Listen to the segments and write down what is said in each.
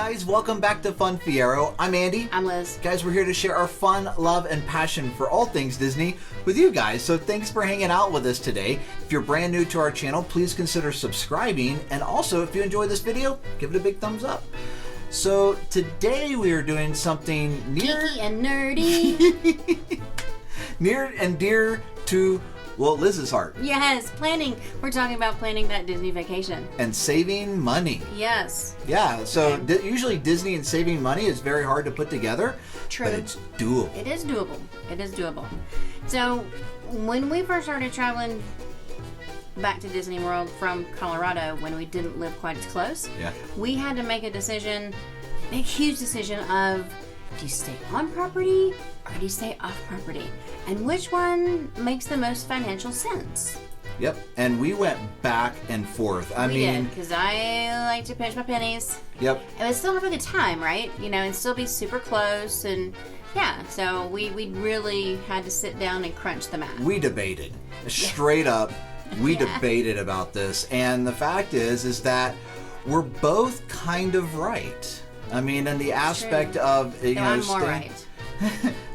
guys, welcome back to Fun Fiero. I'm Andy. I'm Liz. Guys, we're here to share our fun, love, and passion for all things Disney with you guys. So thanks for hanging out with us today. If you're brand new to our channel, please consider subscribing. And also, if you enjoyed this video, give it a big thumbs up. So today we are doing something Geeky and nerdy. near and dear to, well, Liz's heart. Yes, planning. We're talking about planning that Disney vacation. And saving money. Yes. Yeah, so usually Disney and saving money is very hard to put together. True. But it's doable. It is doable. It is doable. So when we first started traveling back to Disney World from Colorado, when we didn't live quite as close, we had to make a decision, a huge decision of, do you stay on property or do you stay off property? And which one makes the most financial sense? Yep, and we went back and forth. I mean, because I like to pinch my pennies. Yep. And we'd still have a good time, right? You know, and still be super close. And yeah, so we really had to sit down and crunch the math. We debated. Straight up, we debated about this. And the fact is that we're both kind of right. I mean, in the aspect of, you know, I'm more right.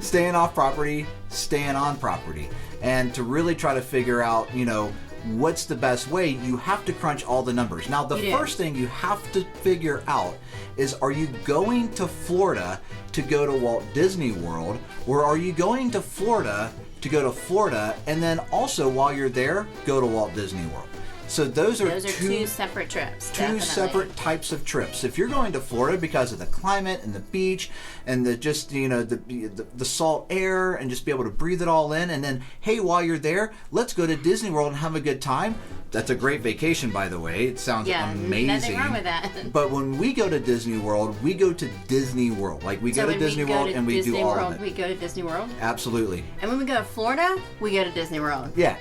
Staying off property, staying on property. And to really try to figure out, you know, what's the best way, you have to crunch all the numbers. Now, the first thing you have to figure out is, are you going to Florida to go to Walt Disney World, or are you going to Florida to go to Florida and then also, while you're there, go to Walt Disney World? So those are two separate trips. Two separate types of trips. If you're going to Florida because of the climate and the beach and the just, you know, the salt air and just be able to breathe it all in, and then, hey, while you're there, let's go to Disney World and have a good time. That's a great vacation, by the way. It sounds amazing. Nothing wrong with that. But when we go to Disney World, we go to Disney World. Like, we go to Disney World and we do all of it. We go to Disney World? Absolutely. And when we go to Florida, we go to Disney World. Yeah.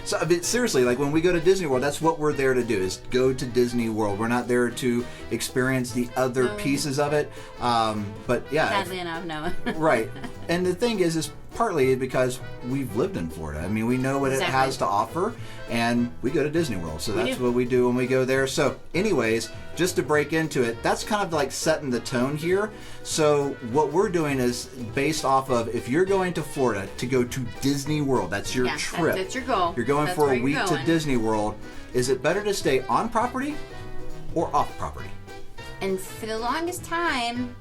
So, I mean, seriously, like when we go to Disney World, that's what we're there to do, is go to Disney World. We're not there to experience the other pieces of it. But yeah. Sadly enough, no. Right. And the thing is partly because we've lived in Florida. I mean, we know what it has to offer, and we go to Disney World. So that's what we do when we go there. So anyways, just to break into it, that's kind of like setting the tone here. So what we're doing is based off of, if you're going to Florida to go to Disney World, that's your trip. That's your goal. You're going for a week to Disney World. Is it better to stay on property or off property? And for the longest time,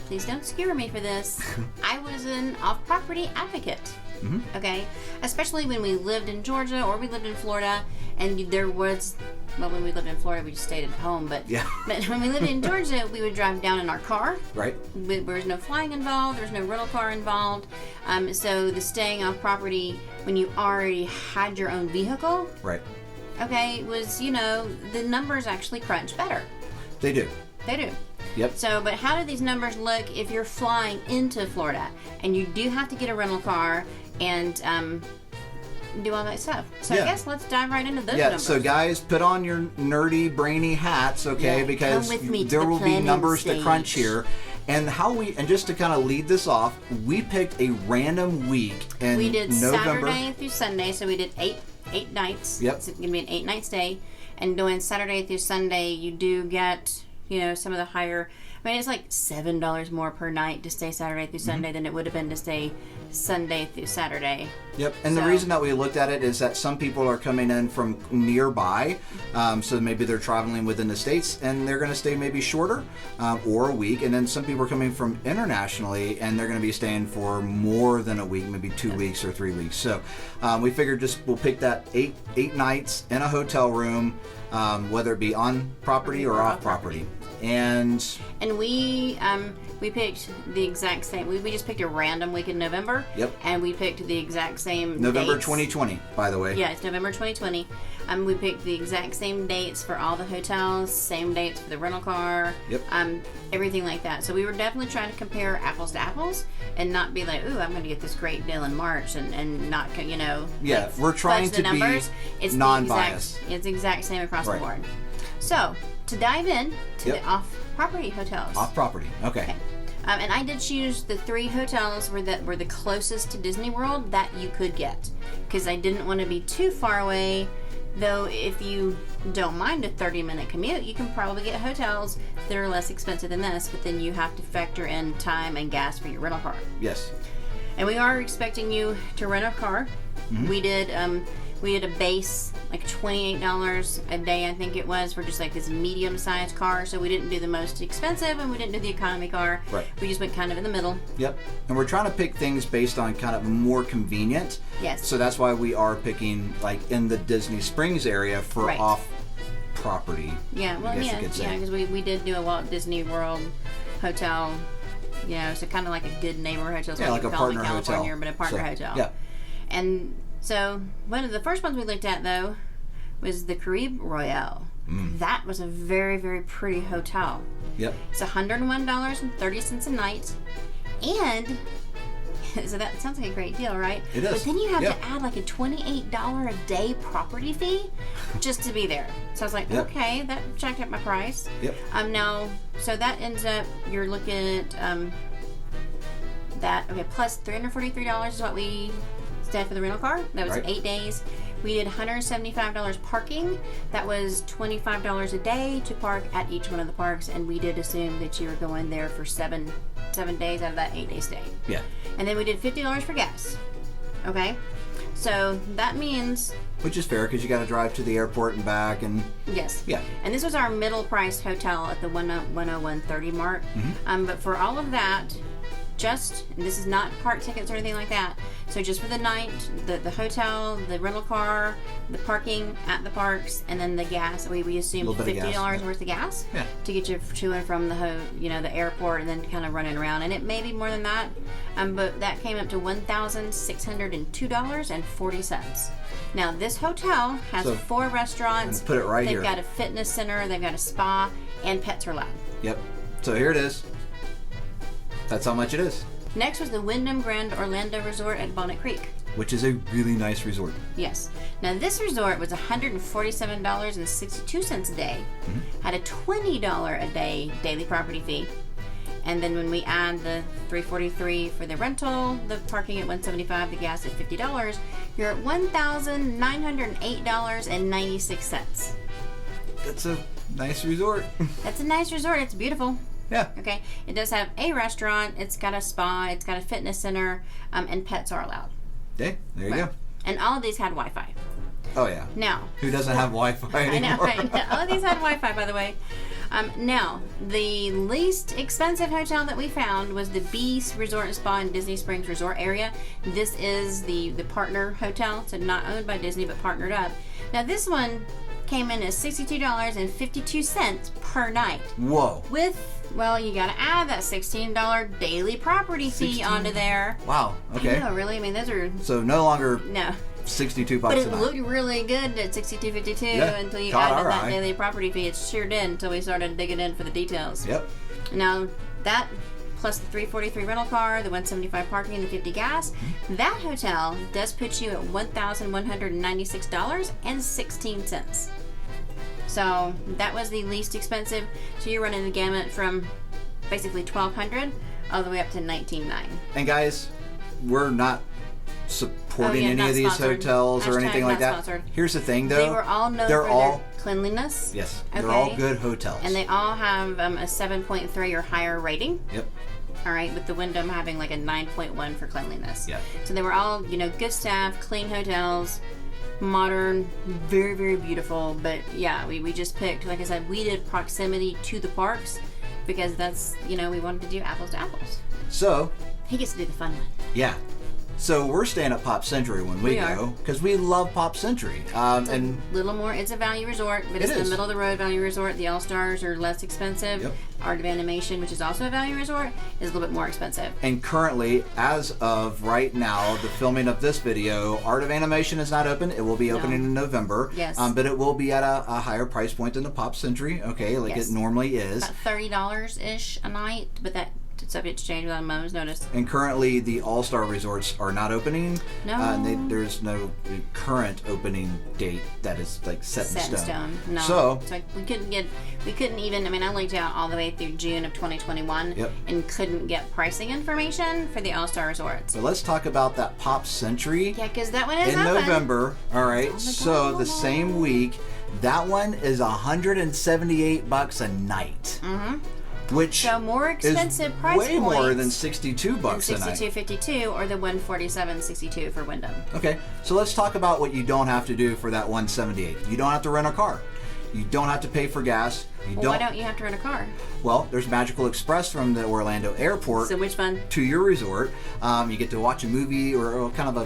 please don't skewer me for this, I was an off-property advocate. Mm-hmm. Okay? Especially when we lived in Georgia or we lived in Florida, and there was, well, when we lived in Florida, we just stayed at home, but when we lived in Georgia, we would drive down in our car. Right. There was no flying involved, there was no rental car involved. So the staying off property when you already had your own vehicle, okay, was, you know, the numbers actually crunch better. They do. They do. Yep. So, but how do these numbers look if you're flying into Florida and you do have to get a rental car and do all that stuff? So I guess let's dive right into those numbers. So guys, put on your nerdy, brainy hats, okay? Because there will be numbers to crunch here. And just to kind of lead this off, we picked a random week in November. We did Saturday through Sunday, so we did eight nights. Yep. It's going to be an 8-night stay. And doing Saturday through Sunday, you do get, you know, some of the higher, I mean, it's like $7 more per night to stay Saturday through Sunday than it would have been to stay Sunday through Saturday. Yep, and the reason that we looked at it is that some people are coming in from nearby, so maybe they're traveling within the states and they're going to stay maybe shorter or a week, and then some people are coming from internationally and they're going to be staying for more than a week, maybe 2 weeks or 3 weeks. So we figured we'll pick that eight nights in a hotel room, whether it be on property or off property. And we picked the exact same. We just picked a random week in November. Yep. And we picked the exact same November dates. 2020, by the way. Yeah, it's November 2020. We picked the exact same dates for all the hotels, same dates for the rental car. Yep. Everything like that. So we were definitely trying to compare apples to apples and not be like, ooh, I'm going to get this great deal in March and not, you know. Yeah, like, we're trying to be non-biased. It's the exact same across the board. So to dive in to the off-property hotels. Off-property, okay. And I did choose the 3 hotels were the closest to Disney World that you could get, because I didn't want to be too far away. Though if you don't mind a 30-minute commute, you can probably get hotels that are less expensive than this, but then you have to factor in time and gas for your rental car. Yes. And we are expecting you to rent a car. Mm-hmm. We did a base like $28 a day, I think it was, for just like this medium-sized car. So we didn't do the most expensive and we didn't do the economy car. Right. We just went kind of in the middle. Yep. And we're trying to pick things based on kind of more convenient. Yes. So that's why we are picking like in the Disney Springs area for Right. off property. Yeah, well, I guess you yeah, could say. because we did do a Walt Disney World hotel, so kind of like a good neighbor hotel. Yeah, like a partner in California, hotel. But a partner hotel. Yeah. And so one of the first ones we looked at, though, was the Caribe Royale. That was a very, very pretty hotel. Yep. It's $101.30 a night. And so that sounds like a great deal, right? It is. But then you have Yeah. to add like a $28 a day property fee just to be there. So I was like, Yep. okay, that jacked up my price. Yep. Now, so that ends up, you're looking at plus $343 is what we said for the rental car. That was Right. 8 days. We did $175 parking. That was $25 a day to park at each one of the parks, and we did assume that you were going there for seven days out of that 8-day stay. Yeah. And then we did $50 for gas. Okay? So that means, Which is fair because you got to drive to the airport and back, and yes. yeah. And this was our middle priced hotel at the 101.30 mark. But for all of that, and this is not park tickets or anything like that. So just for the night, the hotel, the rental car, the parking at the parks, and then the gas. We assumed Little bit of $50 gas, worth of gas Yeah. to get you to and from the airport, and then kind of running around. And it may be more than that, but that came up to $1,602.40. Now this hotel has So, 4 restaurants. put it right They've here. got a fitness center. They've got a spa, and pets are allowed. Yep. So here it is. That's how much it is. Next was the Wyndham Grand Orlando Resort at Bonnet Creek. Which is a really nice resort. Yes. Now this resort was $147.62 a day. Had a $20 a day daily property fee. And then when we add the $343 for the rental, the parking at $175, the gas at $50, you're at $1,908.96. That's a nice resort. That's a nice resort. It's beautiful. Yeah. Okay. It does have a restaurant. It's got a spa. It's got a fitness center, and pets are allowed. Okay, there you go. And all of these had Wi-Fi. Oh yeah. Now, Who doesn't have Wi-Fi anymore? I know. All of these had Wi-Fi, by the way. Now, the least expensive hotel that we found was the Beast Resort and Spa in Disney Springs Resort area. This is the partner hotel, so not owned by Disney, but partnered up. Now, this one came in at $62.52 per night. Whoa. You gotta add that $16 daily property fee onto there. Wow. Okay. I know, really? I mean, those are... So no longer No. $62 But a it night. looked really good at $62.52 Yeah, until you caught added our that eye. daily property fee. It sure did until we started digging in for the details. Yep. Now, that plus the $343 rental car, the $175 parking, and the $50 gas, that hotel does put you at $1,196.16. So that was the least expensive. So you're running the gamut from basically $1,200 all the way up to $19,900. And guys, we're not supporting any not of these sponsored. hotels or Hashtag anything like not that. sponsored. Here's the thing, though. They were all known they're for all their cleanliness. yes, Okay. they're all good hotels. And they all have a 7.3 or higher rating. Yep. All right, with the Wyndham having like a 9.1 for cleanliness. Yeah. So they were all, good staff, clean hotels, modern, very, very beautiful. But yeah, we just picked, like I said, we did proximity to the parks because that's, we wanted to do apples to apples. So, He gets to do the fun one. yeah. So we're staying at Pop Century when we We go because we love Pop Century. And Little more, it's a value resort, but it's It the is. middle of the road value resort. The All Stars are less expensive. Yep. Art of Animation, which is also a value resort, is a little bit more expensive. and currently, as of right now, the filming of this video, Art of Animation is not open. It will be opening in November. Yes. But it will be at a higher price point than the Pop Century. Okay, like Yes. it normally is. About $30-ish a night, but that subject to change without a moment's notice. And currently, the All-Star resorts are not opening. No. And there's no current opening date that is like set in stone. No. So, It's like we couldn't even, I looked out all the way through June of 2021 Yep. and couldn't get pricing information for the All-Star resorts. so let's talk about that Pop Century Yeah, because that one is in open. November. All right. Oh my So God. the same week That one is $178 a night. Which so more expensive is price way points more than $62 a night. $62.52 or the $147.62 for Wyndham. Okay, so let's talk about what you don't have to do for that $178. You don't have to rent a car. You don't have to pay for gas. Why don't you have to rent a car? Well, there's Magical Express from the Orlando airport. So which one? To your resort. You get to watch a movie or kind of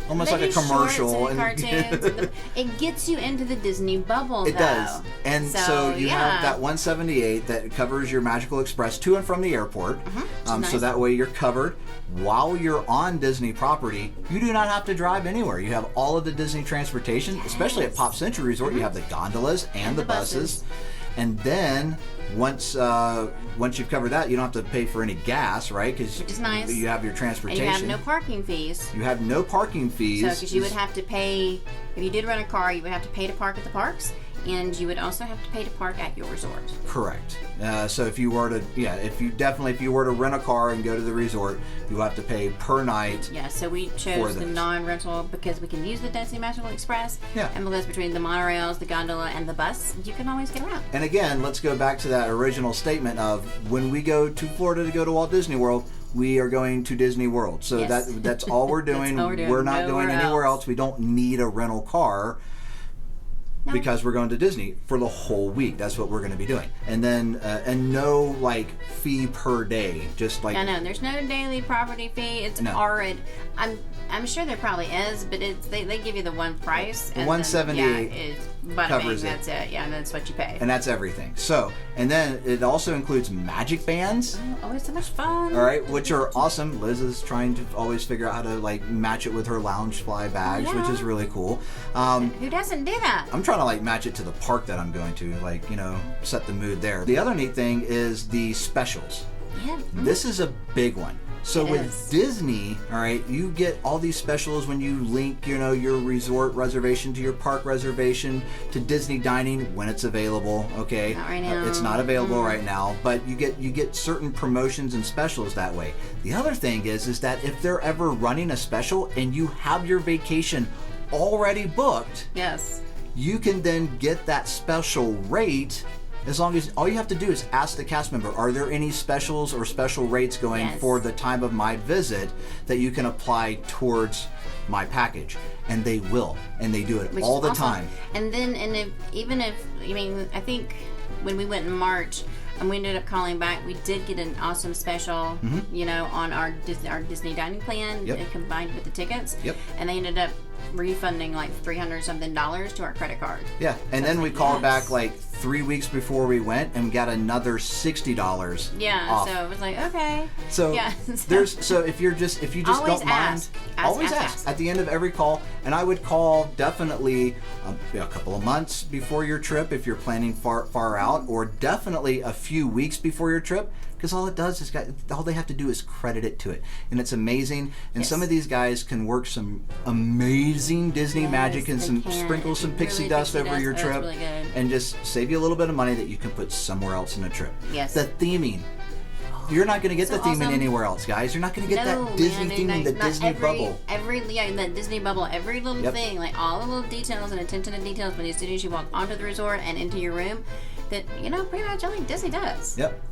almost like a commercial. And cartoons. It gets you into the Disney bubble, It does. And so you have that $178 that covers your Magical Express to and from the airport. Nice. So that way you're covered. While you're on Disney property, you do not have to drive anywhere. You have all of the Disney transportation, especially at Pop Century Resort. You have the gondolas and the buses. And then once you've covered that, you don't have to pay for any gas, right? Because which is nice. You have your transportation. And you have no parking fees. You have no parking fees. So because you would have to pay, if you did rent a car, you would have to pay to park at the parks. And you would also have to pay to park at your resort. Correct. So if you were to, if you were to rent a car and go to the resort, you have to pay per night. Yeah. So we chose the non-rental because we can use the Disney Magical Express. Yeah. And because between the monorails, the gondola, and the bus, you can always get around. And again, let's go back to that original statement of when we go to Florida to go to Walt Disney World, we are going to Disney World. So that's all we're doing. We're not going anywhere else. We don't need a rental car. No. Because we're going to Disney for the whole week. That's what we're going to be doing. And then, and no fee per day. Just like. I know. There's no daily property fee. It's already. I'm sure there probably is, but they give you the one price. The $178 covers it. That's it. Yeah, and that's what you pay. And that's everything. So, and then it also includes magic bands. Oh, always so much fun. All right, which are awesome. Liz is trying to always figure out how to match it with her Loungefly bags, which is really cool. Who doesn't do that? I'm trying to match it to the park that I'm going to, set the mood there. The other neat thing is the specials. Yeah. This is a big one. So with Disney, all right, you get all these specials when you link, your resort reservation to your park reservation to Disney dining when it's available. Okay, not right now. It's not available right now, but you get certain promotions and specials that way. The other thing is that if they're ever running a special and you have your vacation already booked, you can then get that special rate. As long as all you have to do is ask the cast member, are there any specials or special rates going for the time of my visit that you can apply towards my package? And they will, and they do it all the time. And then, I think when we went in March, and we ended up calling back, we did get an awesome special, on our Disney dining plan, combined with the tickets. And they ended up refunding $300 something to our credit card. Yeah, and then we called back 3 weeks before we went and got another $60. Yeah, off. so it was okay. So if you just always don't mind, always ask at the end of every call. And I would call definitely a couple of months before your trip if you're planning far out, or definitely a few weeks before your trip. Because all it does is all they have to do is credit it to it, and it's amazing. And some of these guys can work some amazing Disney magic and sprinkle some pixie dust over your trip, really and just save you a little bit of money that you can put somewhere else in a trip. Yes. The theming. You're not going to get the theming anywhere else, guys. You're not going to get that Disney theming, the Disney bubble. That Disney bubble, every little thing, all the little details and attention to details when as soon as you walk onto the resort and into your room, that pretty much only Disney does. Yep.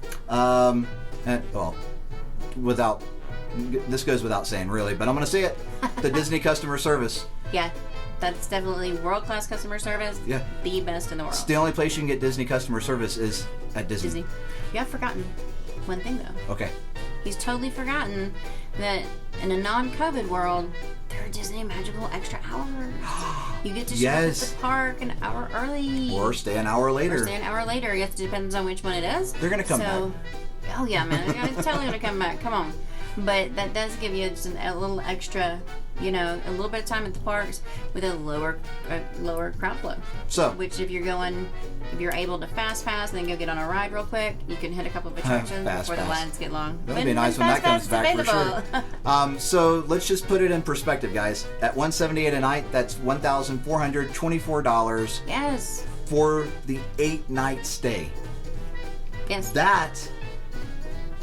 This goes without saying, really, but I'm going to say it. The Disney customer service. Yeah. That's definitely world-class customer service. Yeah. The best in the world. It's the only place you can get Disney customer service is at Disney. You have forgotten one thing, though. Okay. He's totally forgotten that in a non-COVID world, there are Disney magical extra hours. You get to show up at the park an hour early. Or stay an hour later. It depends on which one it is. They're going to come back. Oh, yeah, man. They're totally going to come back. Come on. But that does give you just a little extra, a little bit of time at the parks with a lower crowd flow. So, which if you're able to fast pass and then go get on a ride real quick, you can hit a couple of attractions before the lines get long. That'll be nice when that comes back for sure. So let's just put it in perspective, guys. At $178 a night, that's $1,424. Yes. For the 8-night stay. Yes. That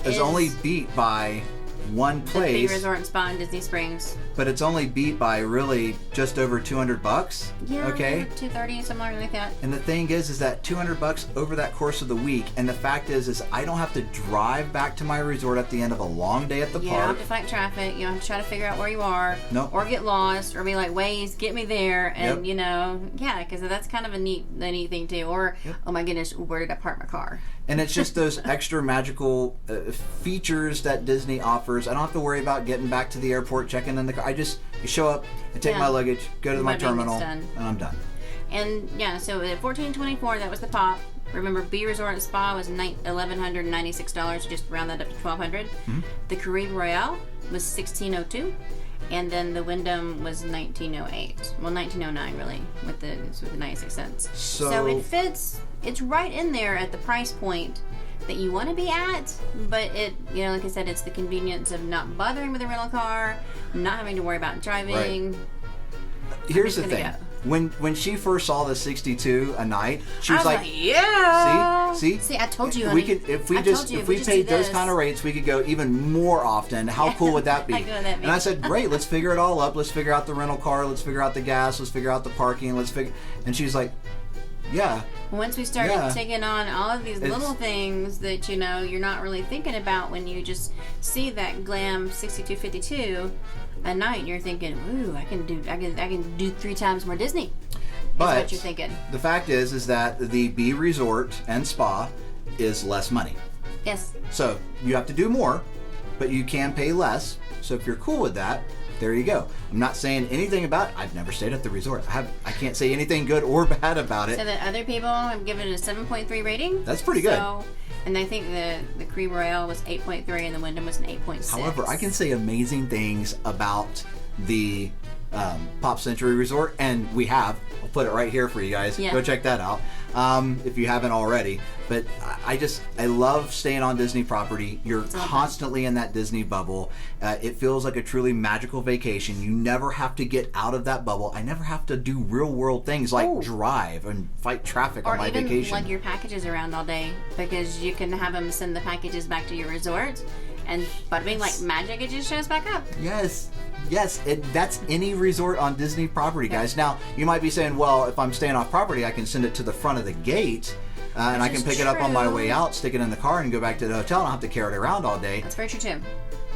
is only beat by one place. The Resort and Spa in Disney Springs. but it's only beat by really just over $200. Yeah, Okay. 230, something like that. And the thing is that $200 over that course of the week, and the fact is I don't have to drive back to my resort at the end of a long day at the You don't park. have to fight traffic. You don't have to try to figure out where you are. Nope. Or get lost, or be like, Waze, get me there. And, Yep. yeah, because that's kind of a neat thing too. Or, oh my goodness, where did I park my car? And it's just those extra magical features that Disney offers. I don't have to worry about getting back to the airport, checking in the car. I show up, I take my luggage, go to my terminal, and I'm done. And yeah, so at $1,424, that was the pop. Remember, B Resort and Spa was $1,196, just round that up to $1,200. The Caribe Royale was $1,602, and then the Wyndham was $1,908. Well, $1,909 really, with the 96 cents. So it fits. It's right in there at the price point that you want to be at, but it, like I said, it's the convenience of not bothering with a rental car, not having to worry about driving. Right. Here's the thing. When she first saw the 62 a night, she was like, yeah. See, I told you. We could if we paid those kind of rates, we could go even more often. How cool would that be? And I said, great, let's figure it all up. Let's figure out the rental car. Let's figure out the gas. Let's figure out the parking. And she's like, yeah. Once we started taking on all of these little things that you're not really thinking about when you just see that glam 6252 a night, you're thinking, ooh, I can do 3 times more Disney. But is what you're thinking. The fact is that the B Resort and Spa is less money. Yes. So you have to do more, but you can pay less. So if you're cool with that, there you go. I'm not saying anything about it. I've never stayed at the resort. I can't say anything good or bad about it. So that other people have given it a 7.3 rating. That's pretty good. And I think the Caribe Royale was 8.3 and the Wyndham was an 8.6. However, I can say amazing things about the Pop Century Resort, and I'll put it right here for you guys. Yeah. Go check that out if you haven't already. But I love staying on Disney property. You're constantly in that Disney bubble. It feels like a truly magical vacation. You never have to get out of that bubble. I never have to do real world things like drive and fight traffic on my vacation. Or even lug your packages around all day, because you can have them send the packages back to your resort, and bada bing, like magic, it just shows back up. Yes, that's any resort on Disney property, guys. Now, you might be saying, well, if I'm staying off property, I can send it to the front of the gate, and I can pick it up on my way out, stick it in the car, and go back to the hotel. I don't have to carry it around all day. That's very true, too.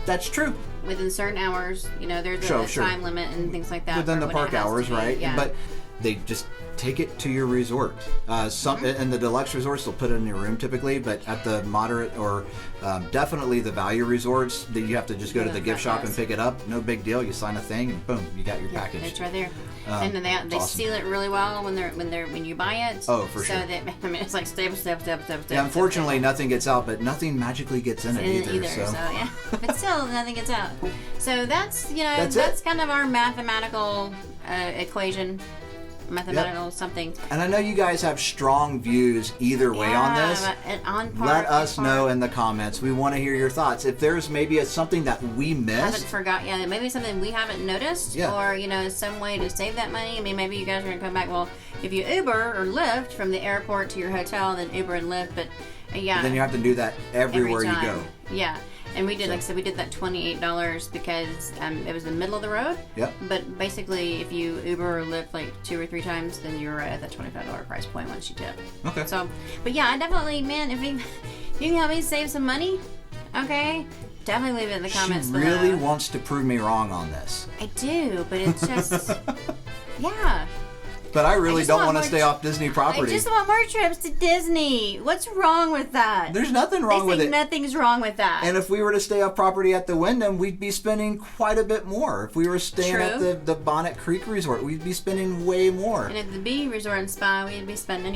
That's true. Within certain hours, there's a time limit and things like that. Within the park hours, right? Yeah. But they just take it to your resort. In the deluxe resorts, they'll put it in your room typically, but at the moderate or definitely the value resorts, that you have to just go to the gift shop and pick it up. No big deal. You sign a thing and boom, you got your package. It's right there. And then they awesome. seal it really well when you buy it. Oh, for sure. So that it's like step. Yeah, unfortunately, nothing gets out, but nothing magically gets in it either. So yeah, but still nothing gets out. So that's that's kind of our mathematical equation. Something. And I know you guys have strong views either way on this. Let us know in the comments. We want to hear your thoughts. If there's maybe something that we missed, maybe something we haven't noticed, or some way to save that money. I mean, maybe you guys are gonna come back. Well, if you Uber or Lyft from the airport to your hotel, then Uber and Lyft. But then you have to do that everywhere you go. Yeah. And we did, like I said, we did that $28 because it was the middle of the road. Yep. But basically, if you Uber or Lyft like 2 or 3 times, then you're right at that $25 price point once you tip. Okay. So, but yeah, I definitely, man, if you can help me save some money, okay, definitely leave it in the comments below. She really wants to prove me wrong on this. I do, but it's just, yeah. But I really don't want to stay off Disney property. I just want more trips to Disney. What's wrong with that? There's nothing wrong with it. Nothing's wrong with that. And if we were to stay off property at the Wyndham, we'd be spending quite a bit more. If we were staying at the Bonnet Creek Resort, we'd be spending way more. And at the B Resort and Spa, we'd be spending,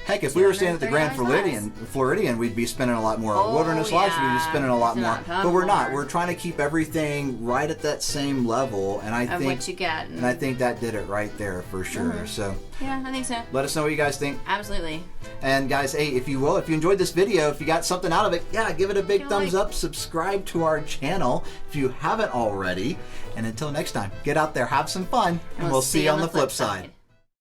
Heck, if we were staying at the Grand Floridian, we'd be spending a lot more. Wilderness Lodge, we'd be spending a lot more. But we're not. We're trying to keep everything right at that same level. And I think what you get. And I think that did it right there for sure. Mm-hmm. So yeah, I think so. Let us know what you guys think. Absolutely. And guys, hey, if you enjoyed this video, if you got something out of it, give it a big thumbs up. Subscribe to our channel if you haven't already. And until next time, get out there, have some fun, and we'll see you on the flip side.